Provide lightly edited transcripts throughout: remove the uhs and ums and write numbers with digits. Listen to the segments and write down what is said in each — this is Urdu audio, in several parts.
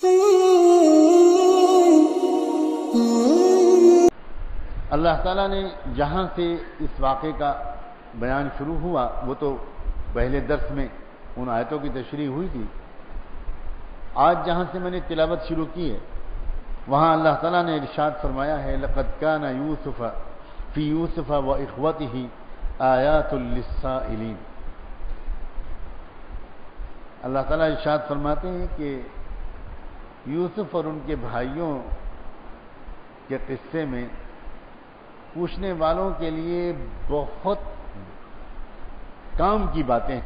اللہ تعالیٰ نے جہاں سے اس واقعے کا بیان شروع ہوا وہ تو پہلے درس میں ان آیتوں کی تشریح ہوئی تھی. آج جہاں سے میں نے تلاوت شروع کی ہے وہاں اللہ تعالیٰ نے ارشاد فرمایا ہے لقد کان یوسف فی یوسف و اخوتہ آیات للسائلین. اللہ تعالیٰ ارشاد فرماتے ہیں کہ یوسف اور ان کے بھائیوں کے قصے میں پوچھنے والوں کے لیے بہت کام کی باتیں ہیں،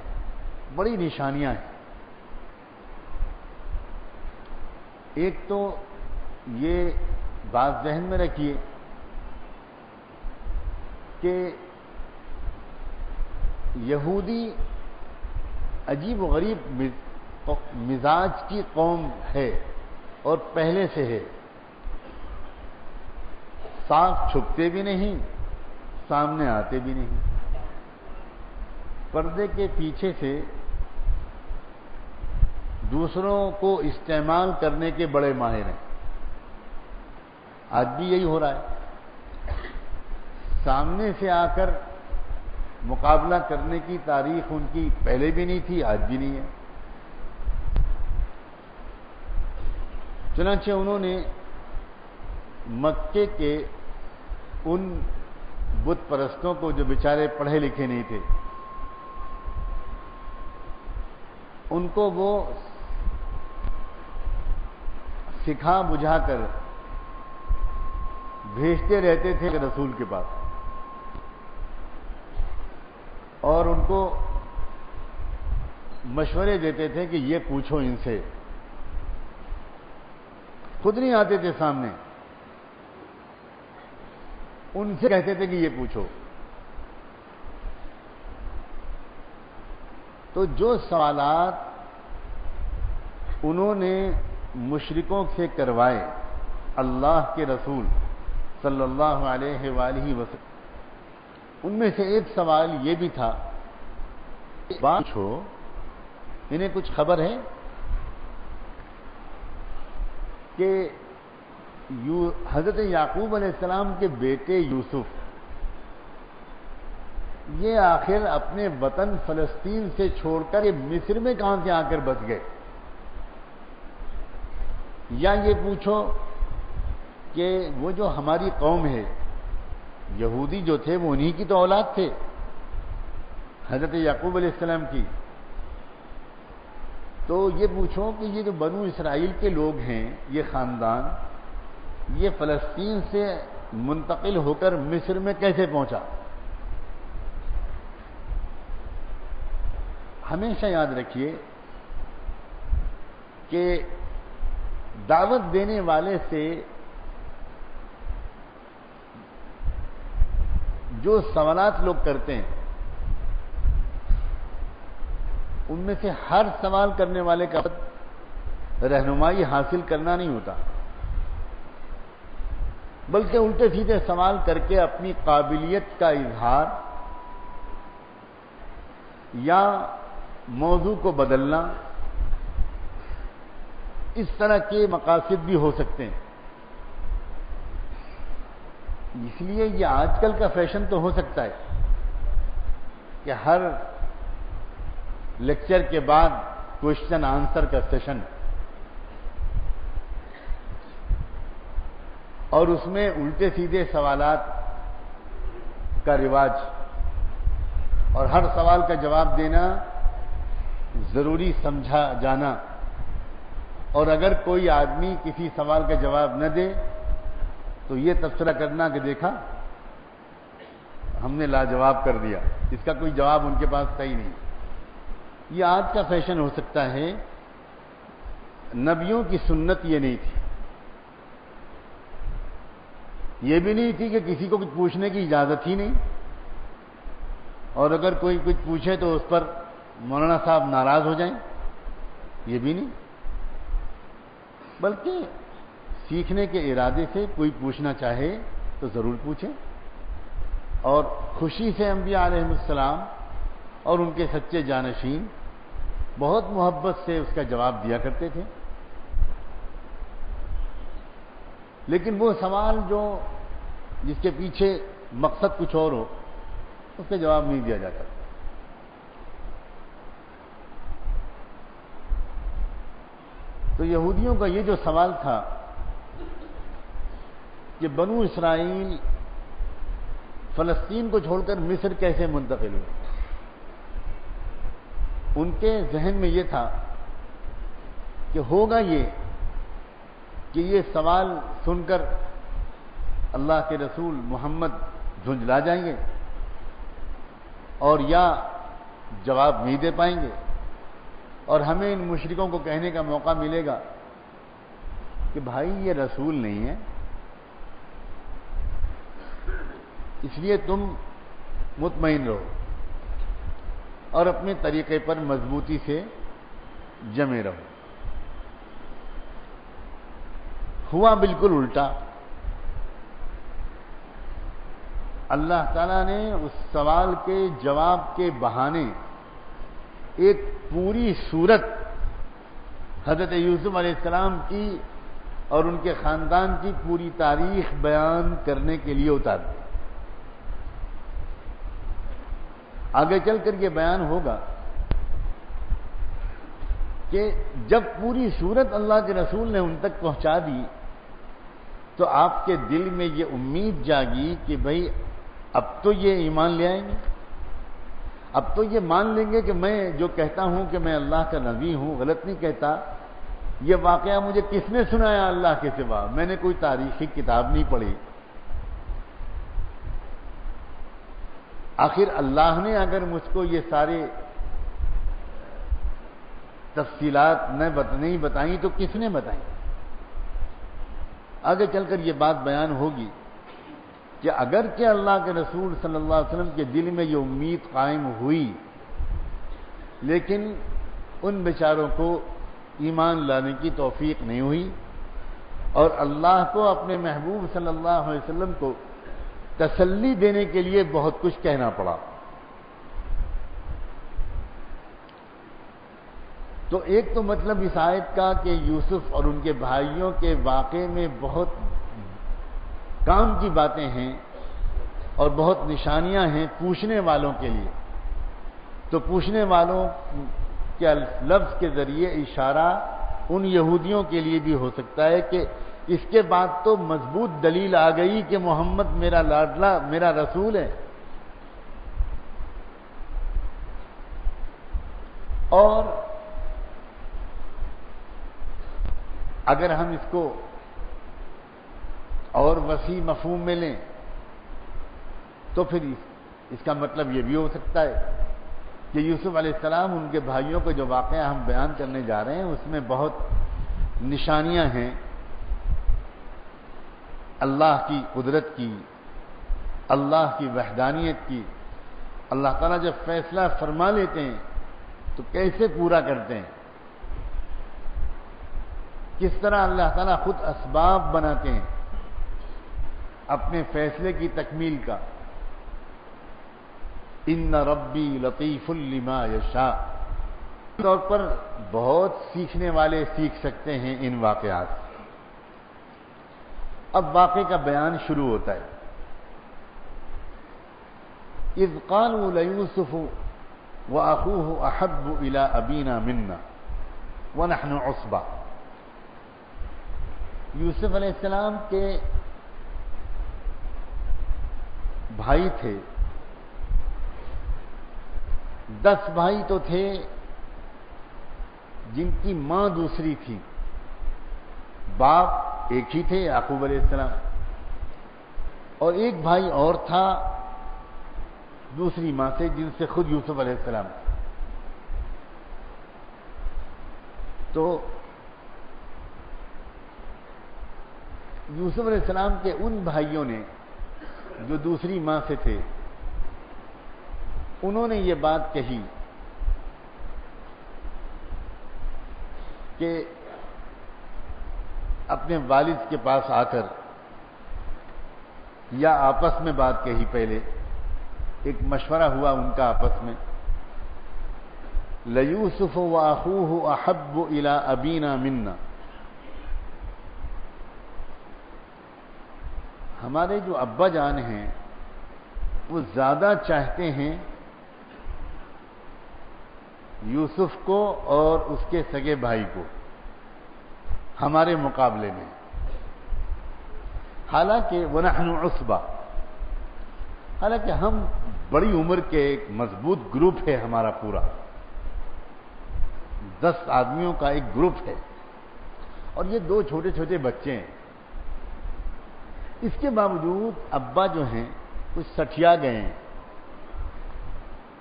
بڑی نشانیاں ہیں. ایک تو یہ بات ذہن میں رکھیے کہ یہودی عجیب و غریب مزاج کی قوم ہے اور پہلے سے ہے. صاف چھپتے بھی نہیں، سامنے آتے بھی نہیں، پردے کے پیچھے سے دوسروں کو استعمال کرنے کے بڑے ماہر ہیں. آج بھی یہی ہو رہا ہے. سامنے سے آ کر مقابلہ کرنے کی تاریخ ان کی پہلے بھی نہیں تھی، آج بھی نہیں ہے. چنانچہ انہوں نے مکے کے ان بت پرستوں کو جو بیچارے پڑھے لکھے نہیں تھے ان کو وہ سکھا بجھا کر بھیجتے رہتے تھے رسول کے پاس اور ان کو مشورے دیتے تھے کہ یہ پوچھو ان سے. خود نہیں آتے تھے سامنے، ان سے کہتے تھے کہ یہ پوچھو. تو جو سوالات انہوں نے مشرکوں سے کروائے اللہ کے رسول صلی اللہ علیہ وآلہ وسلم، ان میں سے ایک سوال یہ بھی تھا پوچھو انہیں کچھ خبر ہے کہ حضرت یعقوب علیہ السلام کے بیٹے یوسف یہ آخر اپنے وطن فلسطین سے چھوڑ کر یہ مصر میں کہاں سے آ کر بس گئے؟ یا یہ پوچھو کہ وہ جو ہماری قوم ہے یہودی جو تھے وہ انہی کی تو اولاد تھے حضرت یعقوب علیہ السلام کی. تو یہ پوچھو کہ یہ جو بنو اسرائیل کے لوگ ہیں یہ خاندان یہ فلسطین سے منتقل ہو کر مصر میں کیسے پہنچا؟ ہمیشہ یاد رکھیے کہ دعوت دینے والے سے جو سوالات لوگ کرتے ہیں ان میں سے ہر سوال کرنے والے کا رہنمائی حاصل کرنا نہیں ہوتا، بلکہ الٹے سیدھے سوال کر کے اپنی قابلیت کا اظہار یا موضوع کو بدلنا اس طرح کے مقاصد بھی ہو سکتے ہیں. اس لیے یہ آج کل کا فیشن تو ہو سکتا ہے کہ ہر لیکچر کے بعد کوشچن آنسر کا سیشن اور اس میں الٹے سیدھے سوالات کا رواج اور ہر سوال کا جواب دینا ضروری سمجھا جانا، اور اگر کوئی آدمی کسی سوال کا جواب نہ دے تو یہ تبصرہ کرنا کہ دیکھا ہم نے لاجواب کر دیا، اس کا کوئی جواب ان کے پاس تھا ہی نہیں. یہ آج کا فیشن ہو سکتا ہے، نبیوں کی سنت یہ نہیں تھی. یہ بھی نہیں تھی کہ کسی کو کچھ پوچھنے کی اجازت ہی نہیں، اور اگر کوئی کچھ پوچھے تو اس پر مولانا صاحب ناراض ہو جائیں، یہ بھی نہیں. بلکہ سیکھنے کے ارادے سے کوئی پوچھنا چاہے تو ضرور پوچھے، اور خوشی سے انبیاء علیہ السلام اور ان کے سچے جانشین بہت محبت سے اس کا جواب دیا کرتے تھے. لیکن وہ سوال جو جس کے پیچھے مقصد کچھ اور ہو اس کا جواب نہیں دیا جاتا. تو یہودیوں کا یہ جو سوال تھا کہ بنو اسرائیل فلسطین کو چھوڑ کر مصر کیسے منتقل ہوئے، ان کے ذہن میں یہ تھا کہ ہوگا یہ کہ یہ سوال سن کر اللہ کے رسول محمد جھنجھلا جائیں گے اور یا جواب نہیں دے پائیں گے، اور ہمیں ان مشرکوں کو کہنے کا موقع ملے گا کہ بھائی یہ رسول نہیں ہے، اس لیے تم مطمئن رہو اور اپنے طریقے پر مضبوطی سے جمے رہو. ہوا بالکل الٹا. اللہ تعالیٰ نے اس سوال کے جواب کے بہانے ایک پوری صورت حضرت یوسف علیہ السلام کی اور ان کے خاندان کی پوری تاریخ بیان کرنے کے لیے اتار دی. آگے چل کر یہ بیان ہوگا کہ جب پوری صورت اللہ کے رسول نے ان تک پہنچا دی تو آپ کے دل میں یہ امید جاگی کہ بھئی اب تو یہ ایمان لے آئیں گے، اب تو یہ مان لیں گے کہ میں جو کہتا ہوں کہ میں اللہ کا نبی ہوں غلط نہیں کہتا. یہ واقعہ مجھے کس نے سنایا اللہ کے سوا، میں نے کوئی تاریخی کتاب نہیں پڑھی. آخر اللہ نے اگر مجھ کو یہ سارے تفصیلات نہیں بتائیں تو کس نے بتائیں. آگے چل کر یہ بات بیان ہوگی کہ اگرچہ اللہ کے رسول صلی اللہ علیہ وسلم کے دل میں یہ امید قائم ہوئی لیکن ان بیچاروں کو ایمان لانے کی توفیق نہیں ہوئی اور اللہ کو اپنے محبوب صلی اللہ علیہ وسلم کو تسلی دینے کے لیے بہت کچھ کہنا پڑا. تو ایک تو مطلب اس آیت کا کہ یوسف اور ان کے بھائیوں کے واقعے میں بہت کام کی باتیں ہیں اور بہت نشانیاں ہیں پوچھنے والوں کے لیے. تو پوچھنے والوں کے لفظ کے ذریعے اشارہ ان یہودیوں کے لیے بھی ہو سکتا ہے کہ اس کے بعد تو مضبوط دلیل آ گئی کہ محمد میرا لاڈلا میرا رسول ہے. اور اگر ہم اس کو اور وسیع مفہوم میں لیں تو پھر اس کا مطلب یہ بھی ہو سکتا ہے کہ یوسف علیہ السلام ان کے بھائیوں کو جو واقعہ ہم بیان کرنے جا رہے ہیں اس میں بہت نشانیاں ہیں اللہ کی قدرت کی، اللہ کی وحدانیت کی. اللہ تعالیٰ جب فیصلہ فرما لیتے ہیں تو کیسے پورا کرتے ہیں، کس طرح اللہ تعالیٰ خود اسباب بناتے ہیں اپنے فیصلے کی تکمیل کا. ان ربی لطیف لما یشاء. طور پر بہت سیکھنے والے سیکھ سکتے ہیں ان واقعات. اب واقعے کا بیان شروع ہوتا ہے. اذ قالوا لیوسف واخوہ احب الی ابینا منا ونحن عصبہ. یوسف علیہ السلام کے بھائی تھے، 10 بھائی تو تھے جن کی ماں دوسری تھی، باپ ایک ہی تھے یعقوب علیہ السلام، اور ایک بھائی اور تھا دوسری ماں سے جن سے خود یوسف علیہ السلام. تو یوسف علیہ السلام کے ان بھائیوں نے جو دوسری ماں سے تھے انہوں نے یہ بات کہی کہ اپنے والد کے پاس آ کر یا آپس میں بات کہی. پہلے ایک مشورہ ہوا ان کا آپس میں. لیوسف واخوہ احب الی ابینا منا. ہمارے جو ابا جان ہیں وہ زیادہ چاہتے ہیں یوسف کو اور اس کے سگے بھائی کو ہمارے مقابلے میں، حالانکہ وَنَحْنُ عُصْبَةٌ، حالانکہ ہم بڑی عمر کے ایک مضبوط گروپ ہے، ہمارا پورا 10 آدمیوں کا ایک گروپ ہے، اور یہ 2 چھوٹے چھوٹے بچے ہیں۔ اس کے باوجود ابا جو ہیں کچھ سٹھیا گئے ہیں،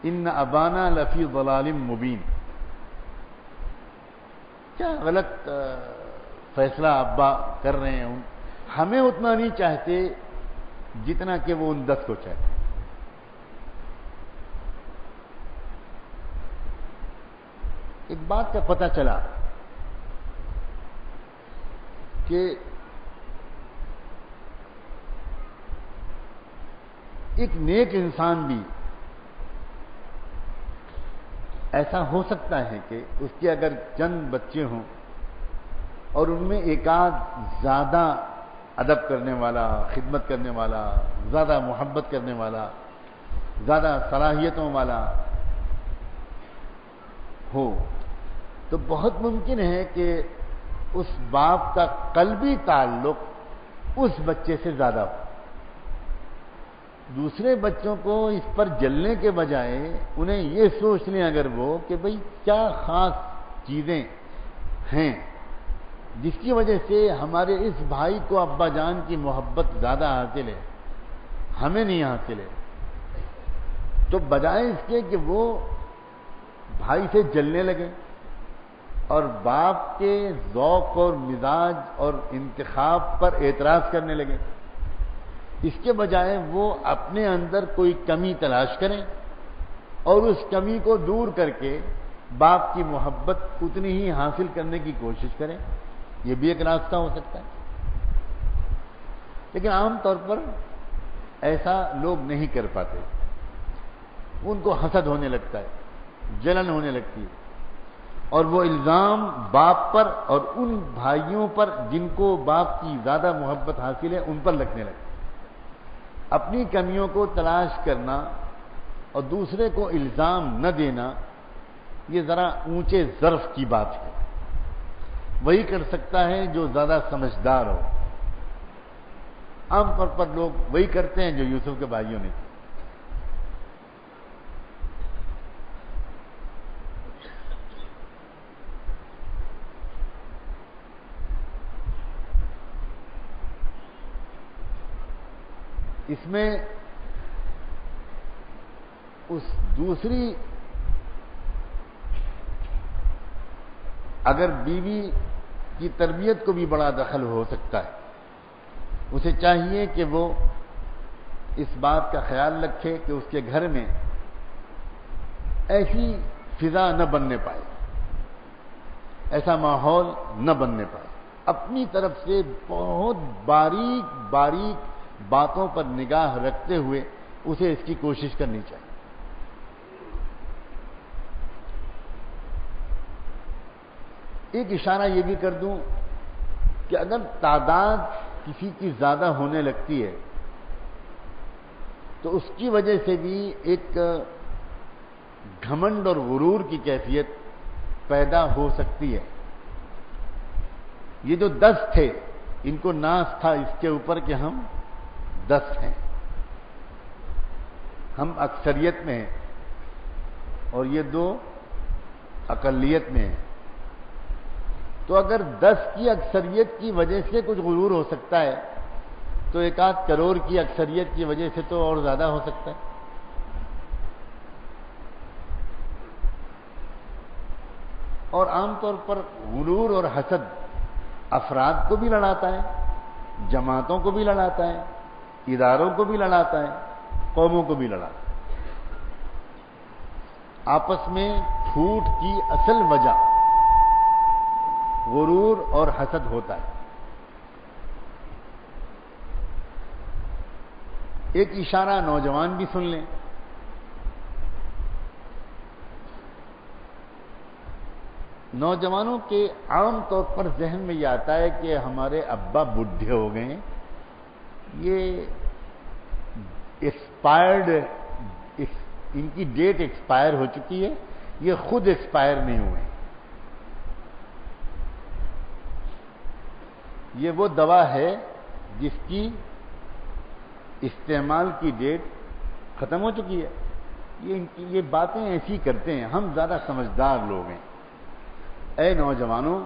ان ابانا لفی ضلال مبین۔ کیا غلط فیصلہ ابا کر رہے ہیں، ہمیں اتنا نہیں چاہتے جتنا کہ وہ ان 10 کو چاہتے۔ ایک بات کا پتہ چلا کہ ایک نیک انسان بھی ایسا ہو سکتا ہے کہ اس کے اگر چند بچے ہوں اور ان میں ایک آدھ زیادہ ادب کرنے والا، خدمت کرنے والا، زیادہ محبت کرنے والا، زیادہ صلاحیتوں والا ہو، تو بہت ممکن ہے کہ اس باپ کا قلبی تعلق اس بچے سے زیادہ ہو۔ دوسرے بچوں کو اس پر جلنے کے بجائے انہیں یہ سوچ لیں اگر وہ کہ بھئی کیا خاص چیزیں ہیں جس کی وجہ سے ہمارے اس بھائی کو ابا جان کی محبت زیادہ حاصل ہے، ہمیں نہیں حاصل ہے، تو بجائے اس کے کہ وہ بھائی سے جلنے لگے اور باپ کے ذوق اور مزاج اور انتخاب پر اعتراض کرنے لگے، اس کے بجائے وہ اپنے اندر کوئی کمی تلاش کریں اور اس کمی کو دور کر کے باپ کی محبت اتنی ہی حاصل کرنے کی کوشش کریں۔ یہ بھی ایک راستہ ہو سکتا ہے، لیکن عام طور پر ایسا لوگ نہیں کر پاتے، ان کو حسد ہونے لگتا ہے، جلن ہونے لگتی ہے، اور وہ الزام باپ پر اور ان بھائیوں پر جن کو باپ کی زیادہ محبت حاصل ہے ان پر لگنے لگتے۔ اپنی کمیوں کو تلاش کرنا اور دوسرے کو الزام نہ دینا یہ ذرا اونچے ظرف کی بات ہے، وہی کر سکتا ہے جو زیادہ سمجھدار ہو۔ عام طور پر لوگ وہی کرتے ہیں جو یوسف کے بھائیوں نے کیا۔ اس میں اس دوسری اگر بیوی کی تربیت کو بھی بڑا دخل ہو سکتا ہے، اسے چاہیے کہ وہ اس بات کا خیال رکھے کہ اس کے گھر میں ایسی فضا نہ بننے پائے، ایسا ماحول نہ بننے پائے، اپنی طرف سے بہت باریک باریک باتوں پر نگاہ رکھتے ہوئے اسے اس کی کوشش کرنی چاہیے۔ ایک اشارہ یہ بھی کر دوں کہ اگر تعداد کسی کی زیادہ ہونے لگتی ہے تو اس کی وجہ سے بھی ایک گھمنڈ اور غرور کی کیفیت پیدا ہو سکتی ہے۔ یہ جو 10 تھے ان کو ناز تھا اس کے اوپر کہ ہم 10 ہیں، ہم اکثریت میں ہیں اور یہ 2 اقلیت میں ہیں، تو اگر 10 کی اکثریت کی وجہ سے کچھ غرور ہو سکتا ہے تو 1 کروڑ کی اکثریت کی وجہ سے تو اور زیادہ ہو سکتا ہے۔ اور عام طور پر غرور اور حسد افراد کو بھی لڑاتا ہے، جماعتوں کو بھی لڑاتا ہے، اداروں کو بھی لڑاتا ہے، قوموں کو بھی لڑاتا ہے۔ آپس میں پھوٹ کی اصل وجہ غرور اور حسد ہوتا ہے۔ ایک اشارہ نوجوان بھی سن لیں، نوجوانوں کے عام طور پر ذہن میں یہ آتا ہے کہ ہمارے ابا بڈھے ہو گئے ہیں، یہ ایکسپائرڈ، ان کی ڈیٹ ایکسپائر ہو چکی ہے، یہ خود ایکسپائر نہیں ہوئے. یہ وہ دوا ہے جس کی استعمال کی ڈیٹ ختم ہو چکی ہے. یہ باتیں ایسی کرتے ہیں. ہم زیادہ سمجھدار لوگ ہیں. اے نوجوانوں،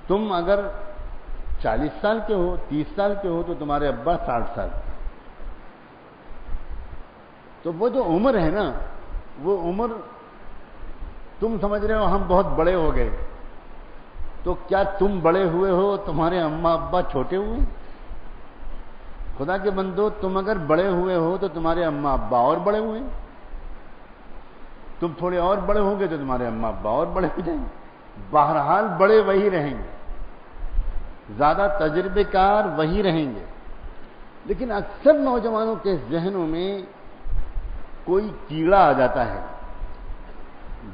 تم اگر 40 سال کے ہو، 30 سال کے ہو، تو تمہارے ابا 60 سال کے. تو وہ جو عمر ہے نا، وہ عمر تم سمجھ رہے ہو ہم بہت بڑے ہو گئے، تو کیا تم بڑے ہوئے ہو، تمہارے اماں ابا چھوٹے ہوئے؟ خدا کے بندو، تم اگر بڑے ہوئے ہو تو تمہارے اماں ابا اور بڑے ہوئے. تم تھوڑے اور بڑے ہوں گے تو تمہارے اماں ابا اور بڑے ہو جائیں گے. بہرحال بڑے وہی رہیں گے، زیادہ تجربے کار وہی رہیں گے. لیکن اکثر نوجوانوں کے ذہنوں میں کوئی کیڑا آ جاتا ہے،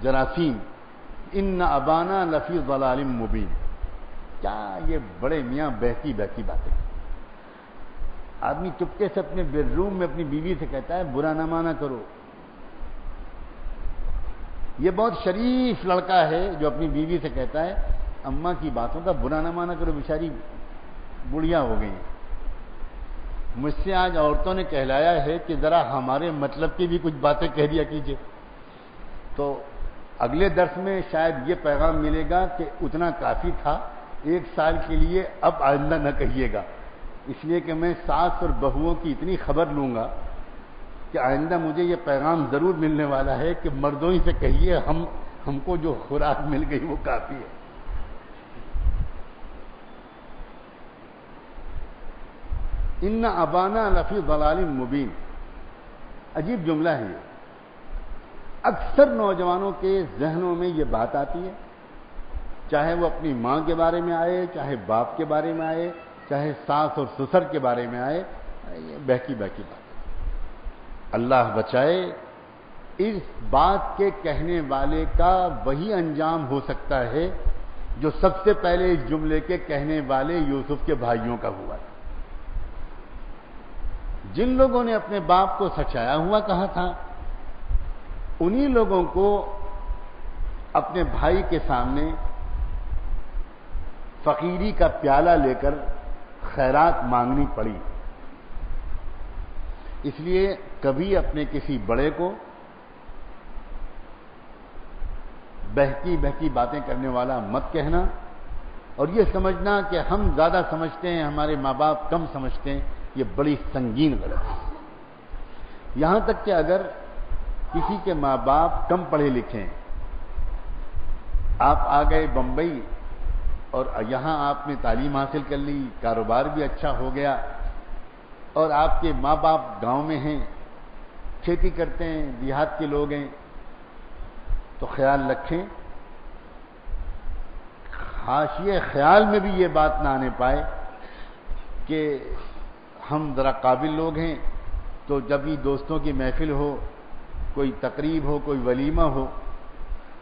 جراثیم. ان ابانا لفی ضلال مبین. کیا یہ بڑے میاں بہتی بہتی باتیں. آدمی چپکے سے اپنے بیڈ روم میں اپنی بیوی سے کہتا ہے برا نہ مانا کرو. یہ بہت شریف لڑکا ہے جو اپنی بیوی سے کہتا ہے اماں کی باتوں کا برا نہ مانا کرو، بیچاری بڑھیا ہو گئی. مجھ سے آج عورتوں نے کہلایا ہے کہ ذرا ہمارے مطلب کی بھی کچھ باتیں کہہ دیا کیجیے. تو اگلے درس میں شاید یہ پیغام ملے گا کہ اتنا کافی تھا، 1 سال کے لیے اب آئندہ نہ کہیے گا. اس لیے کہ میں ساس اور بہوؤں کی اتنی خبر لوں گا کہ آئندہ مجھے یہ پیغام ضرور ملنے والا ہے کہ مردوں ہی سے کہیے ہم کو جو خوراک مل گئی وہ کافی ہے. ان ابانا لفی ضلال مبین. عجیب جملہ ہے یہ. اکثر نوجوانوں کے ذہنوں میں یہ بات آتی ہے، چاہے وہ اپنی ماں کے بارے میں آئے، چاہے باپ کے بارے میں آئے، چاہے ساس اور سسر کے بارے میں آئے. یہ بہکی بہکی بات. اللہ بچائے. اس بات کے کہنے والے کا وہی انجام ہو سکتا ہے جو سب سے پہلے اس جملے کے کہنے والے یوسف کے بھائیوں کا ہوا تھا. جن لوگوں نے اپنے باپ کو سچایا ہوا کہا تھا، انہی لوگوں کو اپنے بھائی کے سامنے فقیری کا پیالہ لے کر خیرات مانگنی پڑی. اس لیے کبھی اپنے کسی بڑے کو بہکی بہکی باتیں کرنے والا مت کہنا، اور یہ سمجھنا کہ ہم زیادہ سمجھتے ہیں، ہمارے ماں باپ کم سمجھتے ہیں، یہ بڑی سنگین غلط ہے. یہاں تک کہ اگر کسی کے ماں باپ کم پڑھے لکھے، آپ آ گئے بمبئی اور یہاں آپ نے تعلیم حاصل کر لی، کاروبار بھی اچھا ہو گیا، اور آپ کے ماں باپ گاؤں میں ہیں، کھیتی کرتے ہیں، دیہات کے لوگ ہیں، تو خیال رکھیں حاشیے خیال میں بھی یہ بات نہ آنے پائے کہ ہم ذرا قابل لوگ ہیں، تو جب بھی دوستوں کی محفل ہو، کوئی تقریب ہو، کوئی ولیمہ ہو،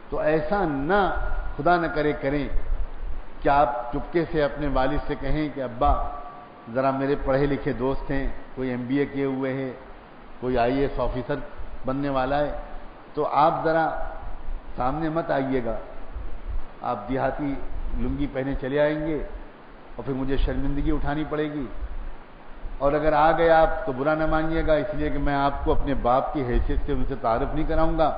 تو ایسا نہ خدا نہ کرے کریں کہ آپ چپکے سے اپنے والد سے کہیں کہ ابا ذرا میرے پڑھے لکھے دوست ہیں، کوئی MBA کیے ہوئے ہے، کوئی IAS آفیسر بننے والا ہے، تو آپ ذرا سامنے مت آئیے گا. آپ دیہاتی لنگی پہنے چلے آئیں گے اور پھر مجھے شرمندگی اٹھانی پڑے گی. اور اگر آ گئے آپ تو برا نہ مانیے گا، اس لیے کہ میں آپ کو اپنے باپ کی حیثیت سے ان سے تعارف نہیں کراؤں گا.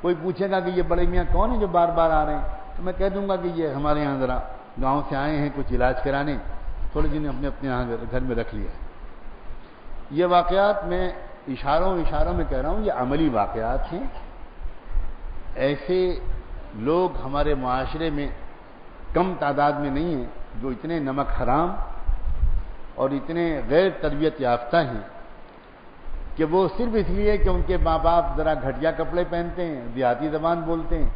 کوئی پوچھے گا کہ یہ بڑے میاں کون ہیں جو بار بار آ رہے ہیں، تو میں کہہ دوں گا کہ یہ ہمارے یہاں ذرا گاؤں سے آئے ہیں کچھ علاج کرانے، تھوڑے دن اپنے یہاں گھر میں رکھ لیا. یہ واقعات میں اشاروں میں کہہ رہا ہوں، یہ عملی واقعات ہیں. ایسے لوگ ہمارے معاشرے میں کم تعداد میں نہیں ہیں جو اتنے نمک حرام اور اتنے غیر تربیت یافتہ ہیں کہ وہ صرف اس لیے کہ ان کے ماں باپ ذرا گھٹیا کپڑے پہنتے ہیں، دیہاتی زبان بولتے ہیں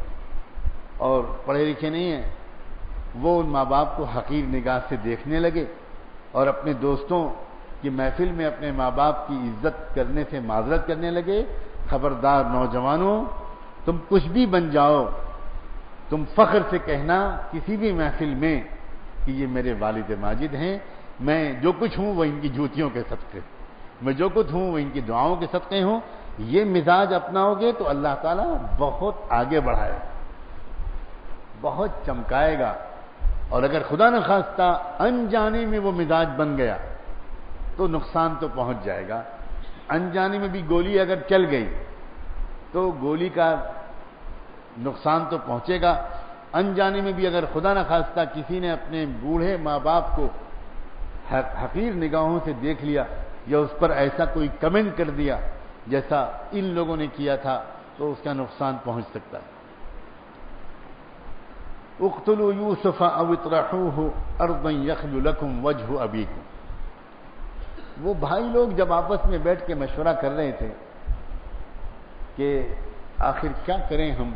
اور پڑھے لکھے نہیں ہیں، وہ ان ماں باپ کو حقیر نگاہ سے دیکھنے لگے اور اپنے دوستوں کی محفل میں اپنے ماں باپ کی عزت کرنے سے معذرت کرنے لگے. خبردار نوجوانوں، تم کچھ بھی بن جاؤ، تم فخر سے کہنا کسی بھی محفل میں کہ یہ میرے والد ماجد ہیں، میں جو کچھ ہوں وہ ان کی جوتیوں کے صدقے، میں جو کچھ ہوں وہ ان کی دعاؤں کے صدقے ہوں. یہ مزاج اپناؤ گے تو اللہ تعالیٰ بہت آگے بڑھائے، بہت چمکائے گا. اور اگر خدا نہ خواستہ انجانے میں وہ مزاج بن گیا تو نقصان تو پہنچ جائے گا. انجانے میں بھی گولی اگر چل گئی تو گولی کا نقصان تو پہنچے گا. انجانے میں بھی اگر خدا نہ خواستہ کسی نے اپنے بوڑھے ماں باپ کو حقیر نگاہوں سے دیکھ لیا یا اس پر ایسا کوئی کمنٹ کر دیا جیسا ان لوگوں نے کیا تھا تو اس کا نقصان پہنچ سکتا ہے. اقتلوا یوسف او اطرحوه ارضا یخل لکم وجہ ابیکم. وہ بھائی لوگ جب آپس میں بیٹھ کے مشورہ کر رہے تھے کہ آخر کیا کریں ہم،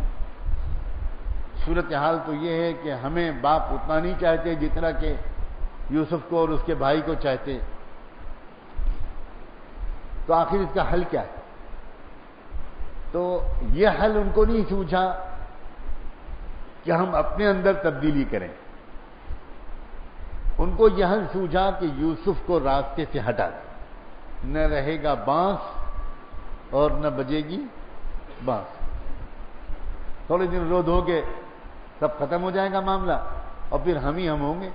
صورتحال تو یہ ہے کہ ہمیں باپ اتنا نہیں چاہتے جتنا کہ یوسف کو اور اس کے بھائی کو چاہتے، تو آخر اس کا حل کیا ہے؟ تو یہ حل ان کو نہیں سوچا کہ ہم اپنے اندر تبدیلی کریں، ان کو یہ حل سوچا کہ یوسف کو راستے سے ہٹا دیں. نہ رہے گا بانس اور نہ بجے گی بانس. تھوڑے دن رو دھو کے سب ختم ہو جائے گا معاملہ اور پھر ہم ہی ہم ہوں گے.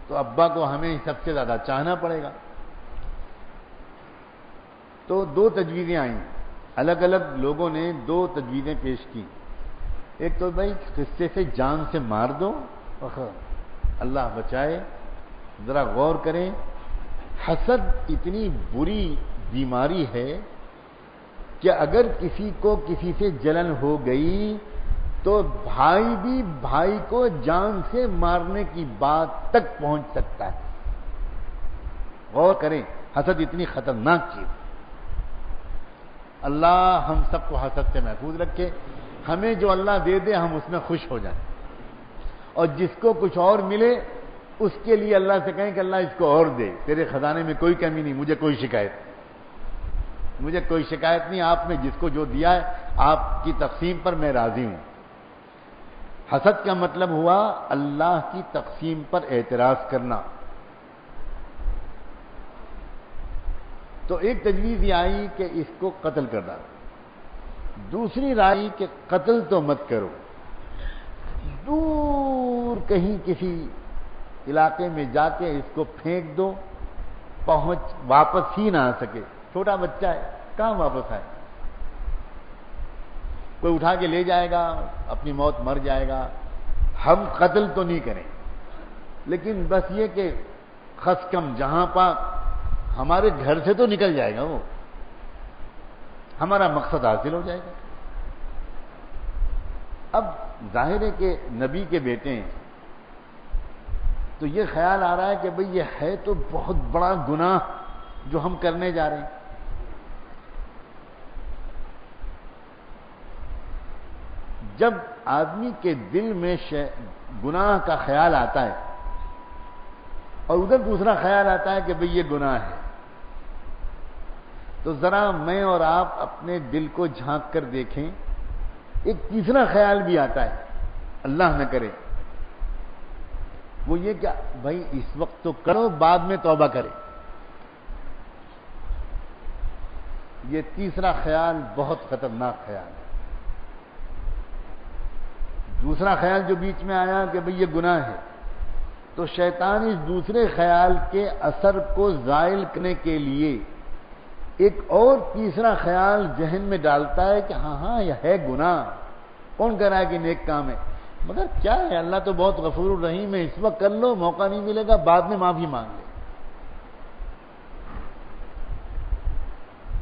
تو ابا کو ہمیں سب سے زیادہ چاہنا پڑے گا. تو دو تجویزیں آئیں، الگ الگ لوگوں نے دو تجویزیں پیش کی. ایک تو بھائی قصے سے جان سے مار دو، اللہ بچائے. ذرا غور کریں، حسد اتنی بری بیماری ہے کہ اگر کسی کو کسی سے جلن ہو گئی تو بھائی بھی بھائی کو جان سے مارنے کی بات تک پہنچ سکتا ہے. غور کریں، حسد اتنی خطرناک چیز. اللہ ہم سب کو حسد سے محفوظ رکھے. ہمیں جو اللہ دے دے ہم اس میں خوش ہو جائیں، اور جس کو کچھ اور ملے اس کے لیے اللہ سے کہیں کہ اللہ اس کو اور دے، تیرے خزانے میں کوئی کمی نہیں، مجھے کوئی شکایت نہیں. آپ نے جس کو جو دیا ہے آپ کی تقسیم پر میں راضی ہوں. حسد کا مطلب ہوا اللہ کی تقسیم پر اعتراض کرنا. تو ایک تجویز یہ آئی کہ اس کو قتل کر ڈالو. دوسری رائے کہ قتل تو مت کرو، دور کہیں کسی علاقے میں جا کے اس کو پھینک دو، واپس ہی نہ آ سکے. چھوٹا بچہ ہے، کہاں واپس آئے؟ کوئی اٹھا کے لے جائے گا، اپنی موت مر جائے گا. ہم قتل تو نہیں کریں، لیکن بس یہ کہ خس کم جہاں پاک ہمارے گھر سے تو نکل جائے گا، وہ ہمارا مقصد حاصل ہو جائے گا. اب ظاہر ہے کہ نبی کے بیٹے ہیں تو یہ خیال آ رہا ہے کہ بھئی یہ ہے تو بہت بڑا گناہ جو ہم کرنے جا رہے ہیں. جب آدمی کے دل میں گناہ کا خیال آتا ہے اور ادھر دوسرا خیال آتا ہے کہ بھئی یہ گناہ ہے، تو ذرا میں اور آپ اپنے دل کو جھانک کر دیکھیں. ایک تیسرا خیال بھی آتا ہے، اللہ نہ کرے، وہ یہ کہ بھائی اس وقت تو کرو، بعد میں توبہ کرے. یہ تیسرا خیال بہت خطرناک خیال ہے. دوسرا خیال جو بیچ میں آیا کہ بھئی یہ گناہ ہے، تو شیطان اس دوسرے خیال کے اثر کو زائل کرنے کے لیے ایک اور تیسرا خیال ذہن میں ڈالتا ہے کہ ہاں یہ ہے گناہ، کون کہہ رہا ہے کہ نیک کام ہے، مگر کیا ہے، اللہ تو بہت غفور الرحیم ہے، اس وقت کر لو، موقع نہیں ملے گا، بعد میں معافی مانگ لے.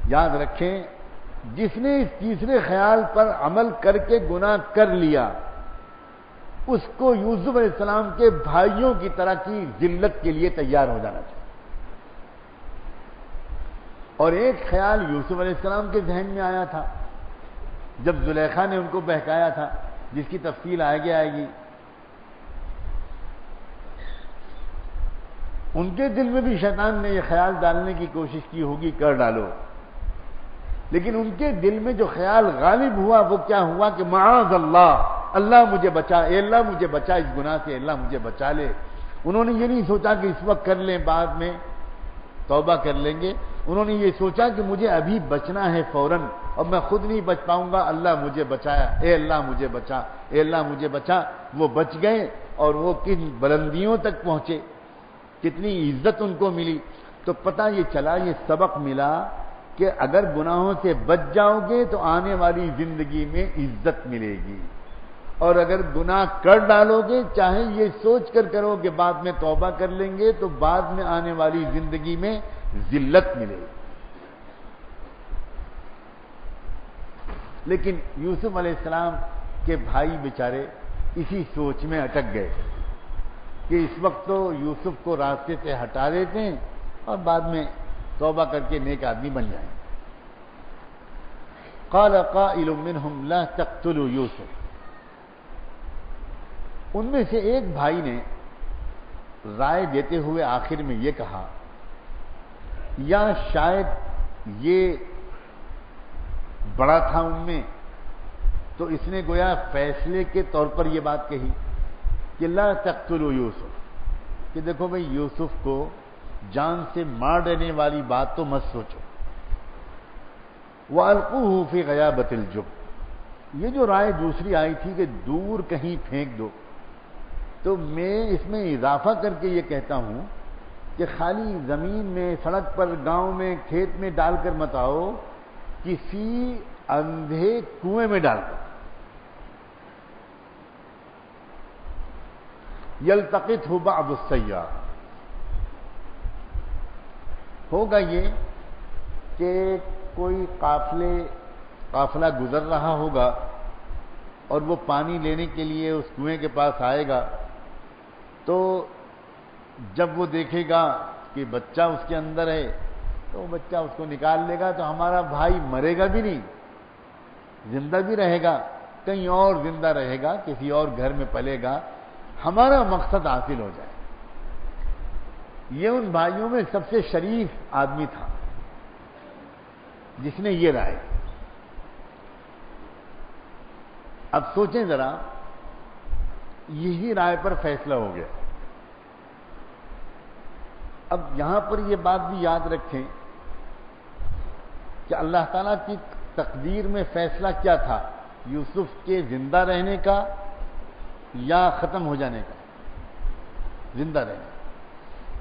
یاد رکھیں، جس نے اس تیسرے خیال پر عمل کر کے گناہ کر لیا، اس کو یوسف علیہ السلام کے بھائیوں کی طرح کی ذلت کے لیے تیار ہو جانا چاہیے. اور ایک خیال یوسف علیہ السلام کے ذہن میں آیا تھا جب زلیخا نے ان کو بہکایا تھا، جس کی تفصیل آگے آئے گی. ان کے دل میں بھی شیطان نے یہ خیال ڈالنے کی کوشش کی ہوگی، کر ڈالو، لیکن ان کے دل میں جو خیال غالب ہوا وہ کیا ہوا کہ معاذ اللہ، اللہ مجھے بچا، اے اللہ مجھے بچا اس گناہ سے، اللہ مجھے بچا لے. انہوں نے یہ نہیں سوچا کہ اس وقت کر لیں بعد میں توبہ کر لیں گے، انہوں نے یہ سوچا کہ مجھے ابھی بچنا ہے فوراً، اور میں خود نہیں بچ پاؤں گا، اللہ مجھے بچایا، اے اللہ مجھے بچا، اے اللہ مجھے بچا۔ وہ بچ گئے اور وہ کن بلندیوں تک پہنچے، کتنی عزت ان کو ملی۔ تو پتہ یہ چلا، یہ سبق ملا کہ اگر گناہوں سے بچ جاؤ گے تو آنے والی زندگی میں عزت ملے گی، اور اگر گناہ کر ڈالو گے، چاہے یہ سوچ کر کرو کہ بعد میں توبہ کر لیں گے، تو بعد میں آنے والی زندگی میں ذلت ملے گی۔ لیکن یوسف علیہ السلام کے بھائی بیچارے اسی سوچ میں اٹک گئے کہ اس وقت تو یوسف کو راستے سے ہٹا دیتے ہیں اور بعد میں توبہ کر کے نیک آدمی بن جائیں۔ قال قائل منهم لا تقتلوا یوسف، ان میں سے ایک بھائی نے رائے دیتے ہوئے آخر میں یہ کہا، یا شاید یہ بڑا تھا ان میں، تو اس نے گویا فیصلے کے طور پر یہ بات کہی کہ لا تقتلوا یوسف، کہ دیکھو بھئی یوسف کو جان سے مار دینے والی بات تو مت سوچو، وَأَلْقُوهُ فِي غَيَابَةِ الْجُبِّ، یہ جو رائے دوسری آئی تھی کہ دور کہیں پھینک دو، تو میں اس میں اضافہ کر کے یہ کہتا ہوں کہ خالی زمین میں، سڑک پر، گاؤں میں، کھیت میں ڈال کر مت آؤ، کسی اندھے کنویں میں ڈال کر، یلتقطہ بعض السیاح، ہوگا یہ کہ کوئی قافلہ گزر رہا ہوگا اور وہ پانی لینے کے لیے اس کنویں کے پاس آئے گا، تو جب وہ دیکھے گا کہ بچہ اس کے اندر ہے تو وہ بچہ اس کو نکال لے گا، تو ہمارا بھائی مرے گا بھی نہیں، زندہ بھی رہے گا، کہیں اور زندہ رہے گا، کسی اور گھر میں پلے گا، ہمارا مقصد حاصل ہو جائے۔ یہ ان بھائیوں میں سب سے شریف آدمی تھا جس نے یہ رائے۔ اب سوچیں ذرا، یہی رائے پر فیصلہ ہو گیا۔ اب یہاں پر یہ بات بھی یاد رکھیں کہ اللہ تعالیٰ کی تقدیر میں فیصلہ کیا تھا، یوسف کے زندہ رہنے کا یا ختم ہو جانے کا؟ زندہ رہنے۔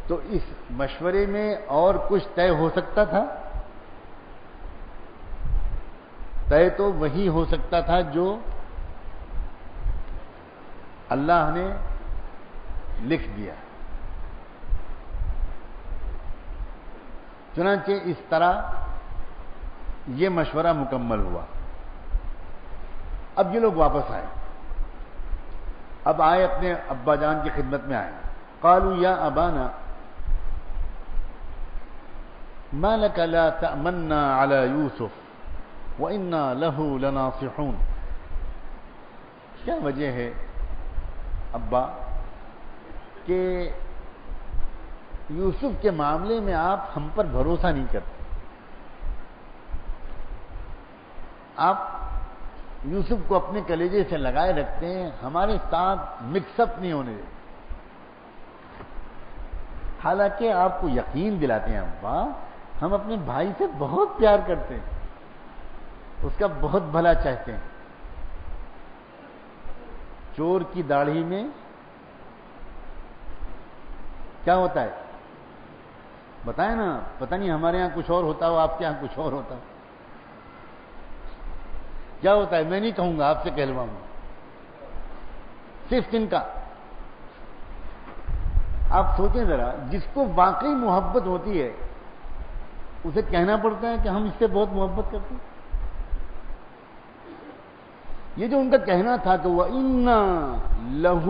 تو اس مشورے میں اور کچھ طے ہو سکتا تھا؟ طے تو وہی ہو سکتا تھا جو اللہ نے لکھ دیا۔ چنانچہ اس طرح یہ مشورہ مکمل ہوا۔ اب یہ لوگ واپس آئے، اب آئے اپنے ابا جان کی خدمت میں آئے۔ قالوا یا ابانا ما لك لا تأمنا على یوسف وإنا له لناصحون، کیا وجہ ہے ابا کہ یوسف کے معاملے میں آپ ہم پر بھروسہ نہیں کرتے، آپ یوسف کو اپنے کلیجے سے لگائے رکھتے ہیں، ہمارے ساتھ مکس اپ نہیں ہونے دیتے، حالانکہ آپ کو یقین دلاتے ہیں ابا ہم اپنے بھائی سے بہت پیار کرتے ہیں، اس کا بہت بھلا چاہتے ہیں۔ چور کی داڑھی میں کیا ہوتا ہے بتائیں نا، پتہ نہیں ہمارے یہاں کچھ اور ہوتا ہو، آپ کے یہاں کچھ اور ہوتا ہو، کیا ہوتا ہے میں نہیں کہوں گا، آپ سے کہلواؤں گا، صرف ان کا۔ آپ سوچیں ذرا، جس کو واقعی محبت ہوتی ہے اسے کہنا پڑتا ہے کہ ہم اس سے بہت محبت کرتے ہیں۔ یہ جو ان کا کہنا تھا کہ وَإِنَّا لَهُ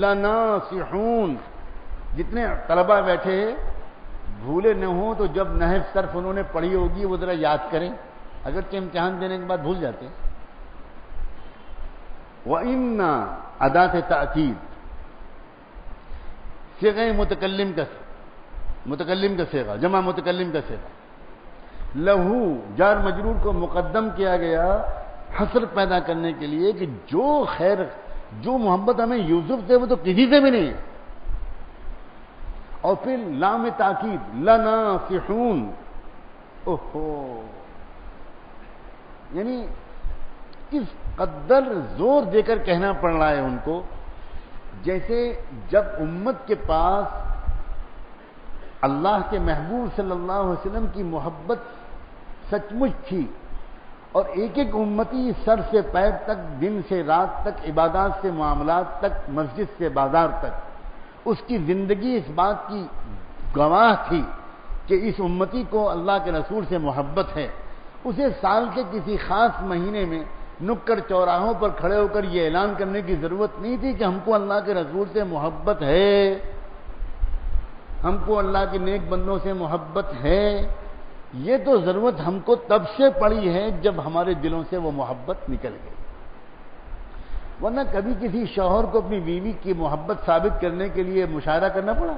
لَنَاصِحُونَ، جتنے طلبہ بیٹھے بھولے نہ ہوں تو جب نحو صرف انہوں نے پڑھی ہوگی وہ ذرا یاد کریں، اگرچہ امتحان دینے کے بعد بھول جاتے ہیں۔ وَإِنَّا اداۃ تاکید، صیغہ متکلم کا صیغہ، جمع متکلم کا صیغہ، لہو جار مجرور کو مقدم کیا گیا حسر پیدا کرنے کے لیے کہ جو خیر، جو محبت ہمیں یوسف سے وہ تو کسی سے بھی نہیں ہے، اور پھر لام تاکید لناصحون، اوہو، یعنی اس قدر زور دے کر کہنا پڑ رہا ہے ان کو، جیسے جب امت کے پاس اللہ کے محبوب صلی اللہ علیہ وسلم کی محبت سچ مچ تھی، اور ایک ایک امتی سر سے پیر تک، دن سے رات تک، عبادات سے معاملات تک، مسجد سے بازار تک، اس کی زندگی اس بات کی گواہ تھی کہ اس امتی کو اللہ کے رسول سے محبت ہے، اسے سال کے کسی خاص مہینے میں نکڑ چوراہوں پر کھڑے ہو کر یہ اعلان کرنے کی ضرورت نہیں تھی کہ ہم کو اللہ کے رسول سے محبت ہے، ہم کو اللہ کے نیک بندوں سے محبت ہے۔ یہ تو ضرورت ہم کو تب سے پڑی ہے جب ہمارے دلوں سے وہ محبت نکل گئی، ورنہ کبھی کسی شوہر کو اپنی بیوی کی محبت ثابت کرنے کے لیے مشاہدہ کرنا پڑا؟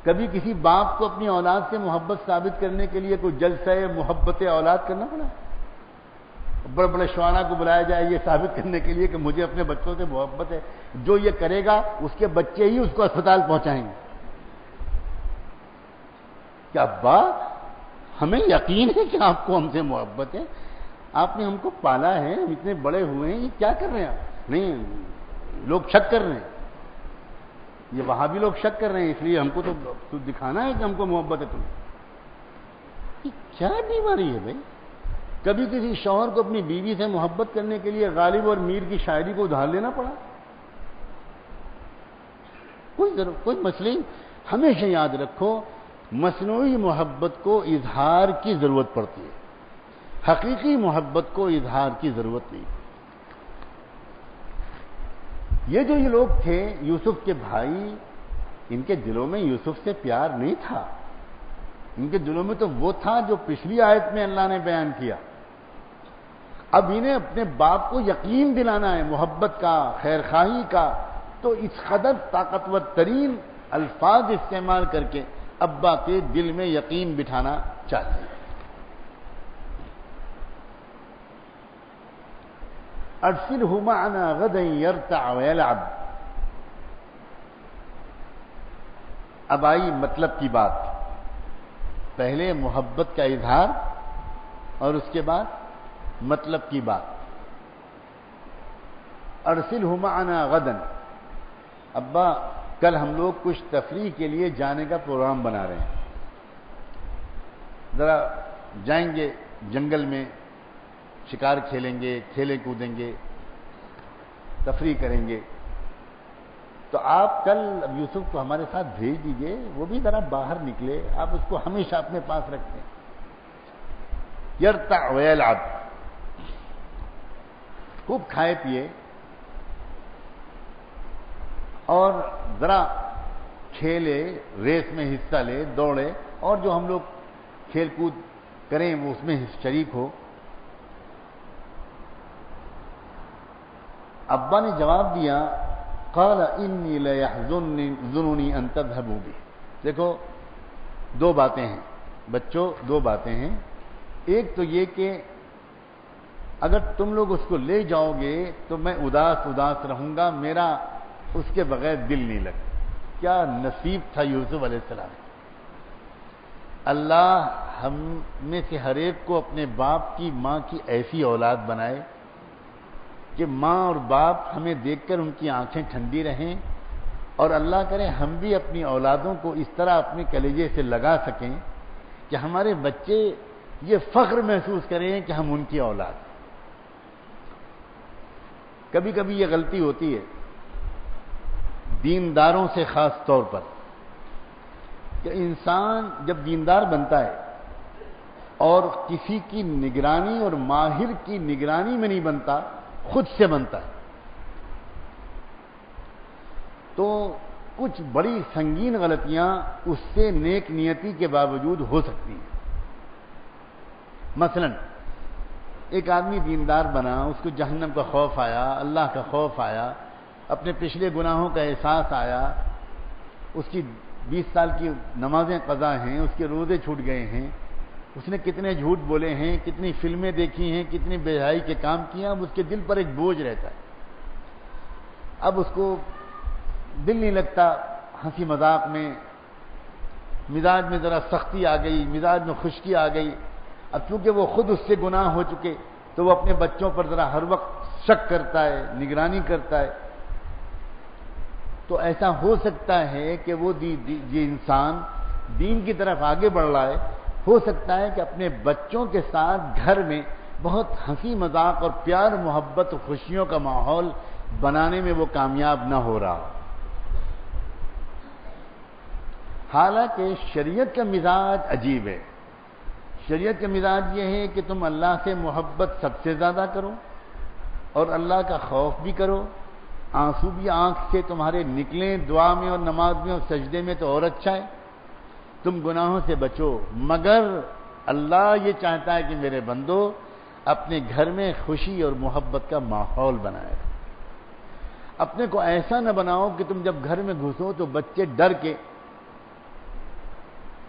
کبھی کسی باپ کو اپنی اولاد سے محبت ثابت کرنے کے لیے کوئی جلسہ محبت اولاد کرنا پڑا؟ بڑے بڑے شعراء کو بلایا جائے یہ ثابت کرنے کے لیے کہ مجھے اپنے بچوں سے محبت ہے، جو یہ کرے گا اس کے بچے ہی اس کو اسپتال پہنچائیں گے۔ کہ ابا ہمیں یقین ہے کہ آپ کو ہم سے محبت ہے، آپ نے ہم کو پالا ہے، ہم اتنے بڑے ہوئے ہیں، یہ کیا کر رہے ہیں آپ؟ نہیں، لوگ شک کر رہے ہیں، یہ وہاں بھی لوگ شک کر رہے ہیں، اس لیے ہم کو تو دکھانا ہے کہ ہم کو محبت ہے تمہیں۔ یہ کیا بیماری ہے بھائی؟ کبھی کسی شوہر کو اپنی بیوی سے محبت کرنے کے لیے غالب اور میر کی شاعری کو ادھار لینا پڑا؟ کوئی مسئلہ نہیں۔ ہمیشہ یاد رکھو، مصنوعی محبت کو اظہار کی ضرورت پڑتی ہے، حقیقی محبت کو اظہار کی ضرورت نہیں۔ یہ جو یہ لوگ تھے یوسف کے بھائی، ان کے دلوں میں یوسف سے پیار نہیں تھا، ان کے دلوں میں تو وہ تھا جو پچھلی آیت میں اللہ نے بیان کیا۔ اب انہیں اپنے باپ کو یقین دلانا ہے محبت کا، خیر خواہی کا، تو اس قدر طاقتور ترین الفاظ استعمال کر کے ابا کے دل میں یقین بٹھانا چاہتے ہیں۔ ارسلہ معنا غدا یرتع ویلعب۔ اب آئی مطلب کی بات، پہلے محبت کا اظہار اور اس کے بعد مطلب کی بات۔ ارسلہ معنا غدا، ابا کل ہم لوگ کچھ تفریح کے لیے جانے کا پروگرام بنا رہے ہیں، ذرا جائیں گے جنگل میں، شکار کھیلیں گے، کھیلیں کودیں گے، تفریح کریں گے، تو آپ کل اب یوسف کو ہمارے ساتھ بھیج دیجئے، وہ بھی ذرا باہر نکلے، آپ اس کو ہمیشہ اپنے پاس رکھتے ہیں۔ یرتع ویلعب، خوب کھائے پیے اور ذرا کھیلے، ریس میں حصہ لے، دوڑے، اور جو ہم لوگ کھیل کود کریں وہ اس میں شریک ہو۔ ابا نے جواب دیا، قال انی لیحزننی ان تذهبوا به۔ دیکھو دو باتیں ہیں بچوں، دو باتیں ہیں۔ ایک تو یہ کہ اگر تم لوگ اس کو لے جاؤ گے تو میں اداس رہوں گا، میرا اس کے بغیر دل نہیں لگتا۔ کیا نصیب تھا یوسف علیہ السلام۔ اللہ ہم میں سے ہر ایک کو اپنے باپ کی، ماں کی ایسی اولاد بنائے کہ ماں اور باپ ہمیں دیکھ کر ان کی آنکھیں ٹھنڈی رہیں، اور اللہ کرے ہم بھی اپنی اولادوں کو اس طرح اپنے کلیجے سے لگا سکیں کہ ہمارے بچے یہ فخر محسوس کریں کہ ہم ان کی اولاد۔ کبھی کبھی یہ غلطی ہوتی ہے دینداروں سے، خاص طور پر کہ انسان جب دیندار بنتا ہے اور کسی کی نگرانی اور ماہر کی نگرانی میں نہیں بنتا، خود سے بنتا ہے، تو کچھ بڑی سنگین غلطیاں اس سے نیک نیتی کے باوجود ہو سکتی ہیں۔ مثلا ایک آدمی دیندار بنا، اس کو جہنم کا خوف آیا، اللہ کا خوف آیا، اپنے پچھلے گناہوں کا احساس آیا، اس کی 20 سال کی نمازیں قضا ہیں، اس کے روزے چھوٹ گئے ہیں، اس نے کتنے جھوٹ بولے ہیں، کتنی فلمیں دیکھی ہیں، کتنی بے حیائی کے کام کیے ہیں، اب اس کے دل پر ایک بوجھ رہتا ہے۔ اب اس کو دل نہیں لگتا ہنسی مذاق میں، مزاج میں ذرا سختی آ گئی، مزاج میں خشکی آ گئی، اب چونکہ وہ خود اس سے گناہ ہو چکے تو وہ اپنے بچوں پر ذرا ہر وقت شک کرتا ہے، نگرانی کرتا ہے. تو ایسا ہو سکتا ہے کہ وہ یہ انسان دین کی طرف آگے بڑھ رہا ہے، ہو سکتا ہے کہ اپنے بچوں کے ساتھ گھر میں بہت ہنسی مذاق اور پیار محبت اور خوشیوں کا ماحول بنانے میں وہ کامیاب نہ ہو رہا ہو. حالانکہ شریعت کا مزاج عجیب ہے. شریعت کا مزاج یہ ہے کہ تم اللہ سے محبت سب سے زیادہ کرو اور اللہ کا خوف بھی کرو، آنسو بھی آنکھ سے تمہارے نکلیں دعا میں اور نماز میں اور سجدے میں تو اور اچھا ہے، تم گناہوں سے بچو. مگر اللہ یہ چاہتا ہے کہ میرے بندو اپنے گھر میں خوشی اور محبت کا ماحول بنائے. اپنے کو ایسا نہ بناؤ کہ تم جب گھر میں گھسو تو بچے ڈر کے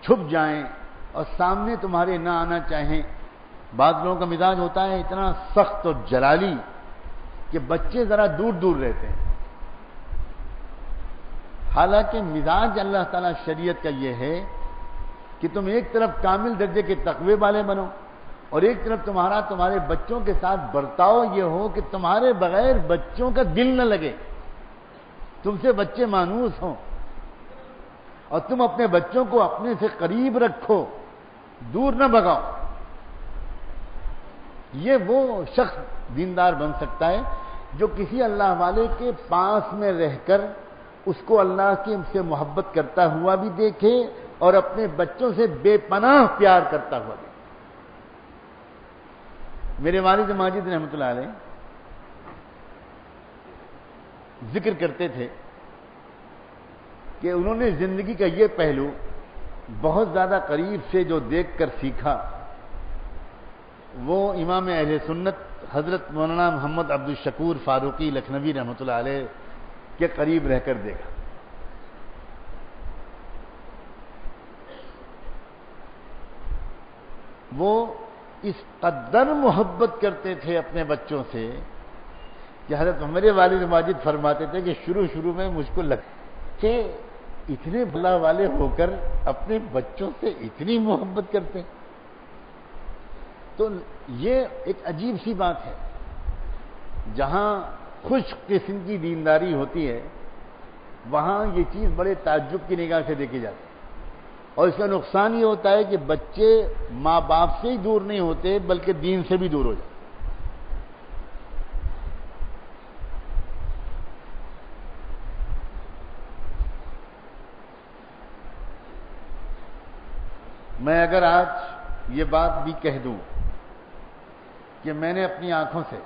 چھپ جائیں اور سامنے تمہارے نہ آنا چاہیں. بعض لوگوں کا مزاج ہوتا ہے اتنا سخت اور جلالی کہ بچے ذرا دور دور رہتے ہیں. حالانکہ مزاج اللہ تعالیٰ شریعت کا یہ ہے کہ تم ایک طرف کامل درجے کے تقوی والے بنو اور ایک طرف تمہارے بچوں کے ساتھ برتاؤ یہ ہو کہ تمہارے بغیر بچوں کا دل نہ لگے، تم سے بچے مانوس ہوں اور تم اپنے بچوں کو اپنے سے قریب رکھو، دور نہ بھگاؤ. یہ وہ شخص دیندار بن سکتا ہے جو کسی اللہ والے کے پاس میں رہ کر اس کو اللہ کی سے محبت کرتا ہوا بھی دیکھے اور اپنے بچوں سے بے پناہ پیار کرتا ہوا دیکھے. میرے والد ماجد رحمۃ اللہ علیہ ذکر کرتے تھے کہ انہوں نے زندگی کا یہ پہلو بہت زیادہ قریب سے جو دیکھ کر سیکھا وہ امام اہل سنت حضرت مولانا محمد عبد الشکور فاروقی لکھنوی رحمۃ اللہ علیہ کے قریب رہ کر دیکھا. وہ اس قدر محبت کرتے تھے اپنے بچوں سے کہ حضرت میرے والد ماجد فرماتے تھے کہ شروع میں مجھ کو لگتا کہ اتنے بھلا والے ہو کر اپنے بچوں سے اتنی محبت کرتے ہیں. تو یہ ایک عجیب سی بات ہے. جہاں خوش قسم کی دینداری ہوتی ہے وہاں یہ چیز بڑے تعجب کی نگاہ سے دیکھی جاتی ہے. اور اس کا نقصان یہ ہوتا ہے کہ بچے ماں باپ سے ہی دور نہیں ہوتے بلکہ دین سے بھی دور ہو جاتے. میں اگر آج یہ بات بھی کہہ دوں کہ میں نے اپنی آنکھوں سے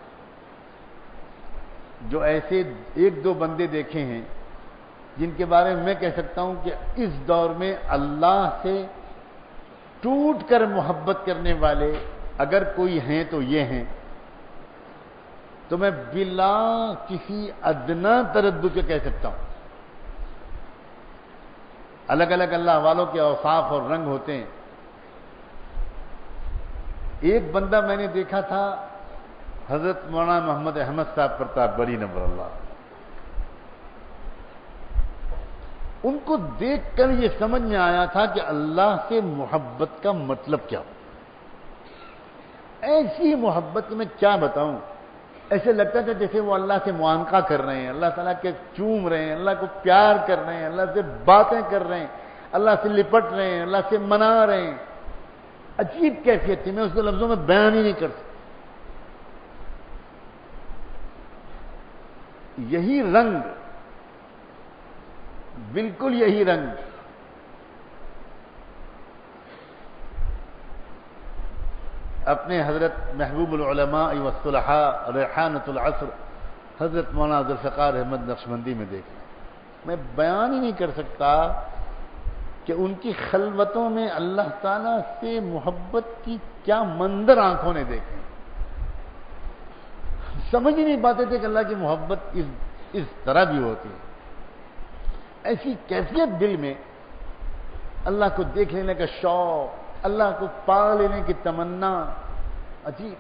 جو ایسے ایک دو بندے دیکھے ہیں جن کے بارے میں کہہ سکتا ہوں کہ اس دور میں اللہ سے ٹوٹ کر محبت کرنے والے اگر کوئی ہیں تو یہ ہیں، تو میں بلا کسی ادنا تردد کے کہہ سکتا ہوں. الگ الگ اللہ والوں کے اوصاف اور رنگ ہوتے ہیں. ایک بندہ میں نے دیکھا تھا حضرت مولانا محمد احمد صاحب پرتاپ بڑی نمبر اللہ. ان کو دیکھ کر یہ سمجھ میں آیا تھا کہ اللہ سے محبت کا مطلب کیا ہو. ایسی محبت میں کیا بتاؤں، ایسے لگتا تھا جیسے وہ اللہ سے معانقہ کر رہے ہیں، اللہ تعالیٰ کے چوم رہے ہیں، اللہ کو پیار کر رہے ہیں، اللہ سے باتیں کر رہے ہیں، اللہ سے لپٹ رہے ہیں، اللہ سے منا رہے ہیں. عجیب کیفیت تھی، میں اس کو لفظوں میں بیان ہی نہیں کر سکتا. یہی رنگ، بالکل یہی رنگ اپنے حضرت محبوب العلماء والصلحاء ریحانۃ العصر حضرت مولانا ذوالفقار احمد نقشبندی میں دیکھا. میں بیان ہی نہیں کر سکتا کہ ان کی خلوتوں میں اللہ تعالیٰ سے محبت کی کیا منظر آنکھوں نے دیکھے. سمجھ ہی نہیں پاتے تھے کہ اللہ کی محبت اس طرح بھی ہوتی ہے. ایسی کیفیت دل میں اللہ کو دیکھ لینے کا شوق، اللہ کو پا لینے کی تمنا. عجیب.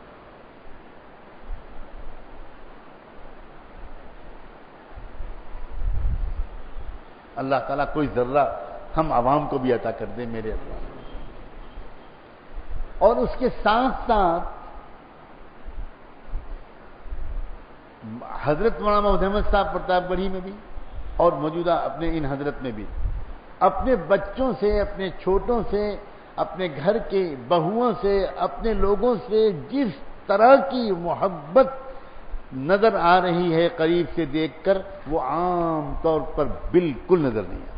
اللہ تعالیٰ کوئی ذرہ ہم عوام کو بھی عطا کر دے میرے اللہ. اور اس کے ساتھ ساتھ حضرت مولانا محمد احمد صاحب پرتاپ گڑھی میں بھی اور موجودہ اپنے ان حضرت میں بھی اپنے بچوں سے، اپنے چھوٹوں سے، اپنے گھر کے بہوؤں سے، اپنے لوگوں سے جس طرح کی محبت نظر آ رہی ہے قریب سے دیکھ کر، وہ عام طور پر بالکل نظر نہیں آتی.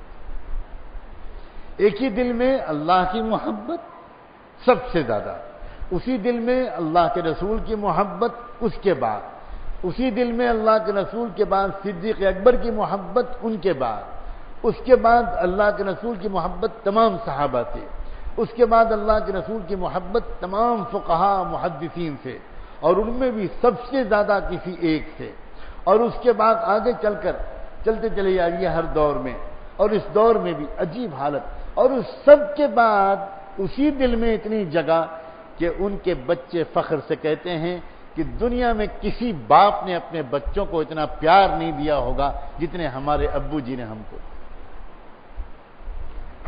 ایک ہی دل میں اللہ کی محبت سب سے زیادہ، اسی دل میں اللہ کے رسول کی محبت اس کے بعد، اسی دل میں اللہ کے رسول کے بعد صدیق اکبر کی محبت ان کے بعد، اس کے بعد اللہ کے رسول کی محبت تمام صحابہ سے، اس کے بعد اللہ کے رسول کی محبت تمام فقہا محدثین سے، اور ان میں بھی سب سے زیادہ کسی ایک سے، اور اس کے بعد آگے چل کر چلتے چلے جائیے ہر دور میں، اور اس دور میں بھی عجیب حالت، اور اس سب کے بعد اسی دل میں اتنی جگہ کہ ان کے بچے فخر سے کہتے ہیں کہ دنیا میں کسی باپ نے اپنے بچوں کو اتنا پیار نہیں دیا ہوگا جتنے ہمارے ابو جی نے ہم کو.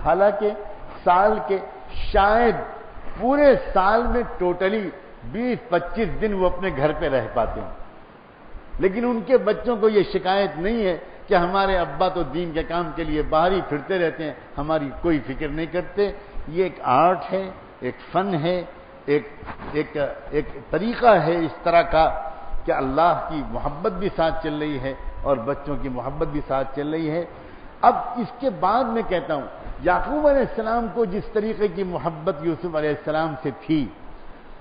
حالانکہ سال کے شاید پورے سال میں ٹوٹلی 20-25 دن وہ اپنے گھر پہ رہ پاتے ہیں، لیکن ان کے بچوں کو یہ شکایت نہیں ہے کہ ہمارے ابا تو دین کے کام کے لیے باہر ہی پھرتے رہتے ہیں، ہماری کوئی فکر نہیں کرتے. یہ ایک آرٹ ہے، ایک فن ہے، ایک طریقہ ہے اس طرح کا کہ اللہ کی محبت بھی ساتھ چل رہی ہے اور بچوں کی محبت بھی ساتھ چل رہی ہے. اب اس کے بعد میں کہتا ہوں یعقوب علیہ السلام کو جس طریقے کی محبت یوسف علیہ السلام سے تھی،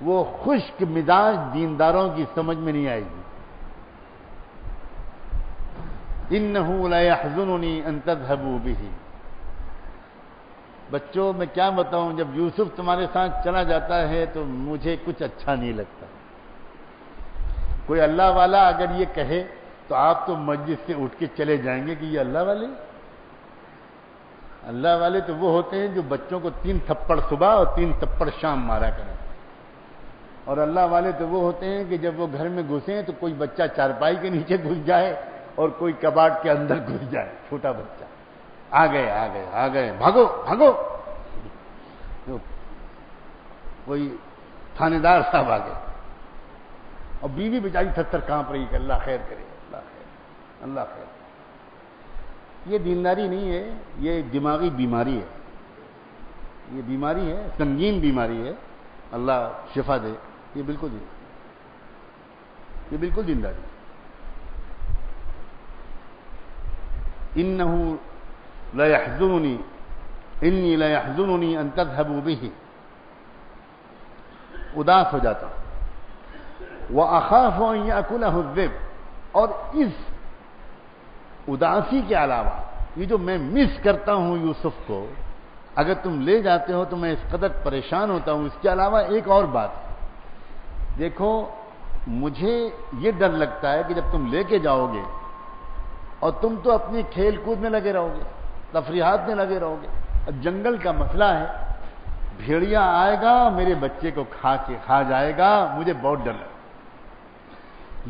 وہ خشک مزاج دینداروں کی سمجھ میں نہیں آئے گی. اِنَّهُ لَيَحْزُنُنِي أَن تَذْهَبُوا بِهِ. بچوں میں کیا بتاؤں، جب یوسف تمہارے ساتھ چلا جاتا ہے تو مجھے کچھ اچھا نہیں لگتا. کوئی اللہ والا اگر یہ کہے تو آپ تو مجلس سے اٹھ کے چلے جائیں گے کہ یہ اللہ والے. اللہ والے تو وہ ہوتے ہیں جو بچوں کو 3 تھپڑ صبح اور 3 تھپڑ شام مارا کریں، اور اللہ والے تو وہ ہوتے ہیں کہ جب وہ گھر میں گھسیں تو کوئی بچہ چارپائی کے نیچے گھس جائے اور کوئی کباڑ کے اندر گھس جائے. چھوٹا بچہ آ گئے بھاگو بھاگو، کوئی تھانے دار صاحب آ گئے اور بیوی بیچاری تھر کانپ رہی کہ اللہ خیر کرے، اللہ خیر. یہ دینداری نہیں ہے، یہ دماغی بیماری ہے، یہ بیماری ہے، سنگین بیماری ہے. اللہ شفا دے. یہ بالکل دینداری. انہو لیحزننی انی لیحزننی ان تذهبوا به. اداس ہو جاتا وَأَخَافُ أَن يَأْكُلَهُ الذِّئْبُ. اور اس اداسی کے علاوہ یہ جو میں مس کرتا ہوں یوسف کو، اگر تم لے جاتے ہو تو میں اس قدر پریشان ہوتا ہوں. اس کے علاوہ ایک اور بات دیکھو، مجھے یہ ڈر لگتا ہے کہ جب تم لے کے جاؤ گے اور تم تو اپنی کھیل کود میں لگے رہو گے، تفریحات میں لگے رہو گے، اب جنگل کا مسئلہ ہے، بھیڑیا آئے گا میرے بچے کو کھا جائے گا، مجھے بہت ڈر لگتا.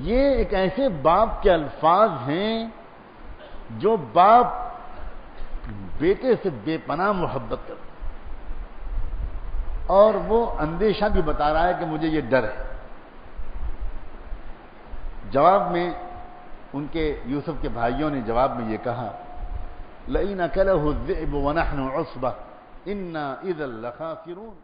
یہ ایک ایسے باپ کے الفاظ ہیں جو باپ بیٹے سے بے پناہ محبت کرتا، اور وہ اندیشہ بھی بتا رہا ہے کہ مجھے یہ ڈر ہے. جواب میں ان کے یوسف کے بھائیوں نے جواب میں یہ کہا لئن أكله الذئب ونحن عصبة إنا إذا لخاسرون.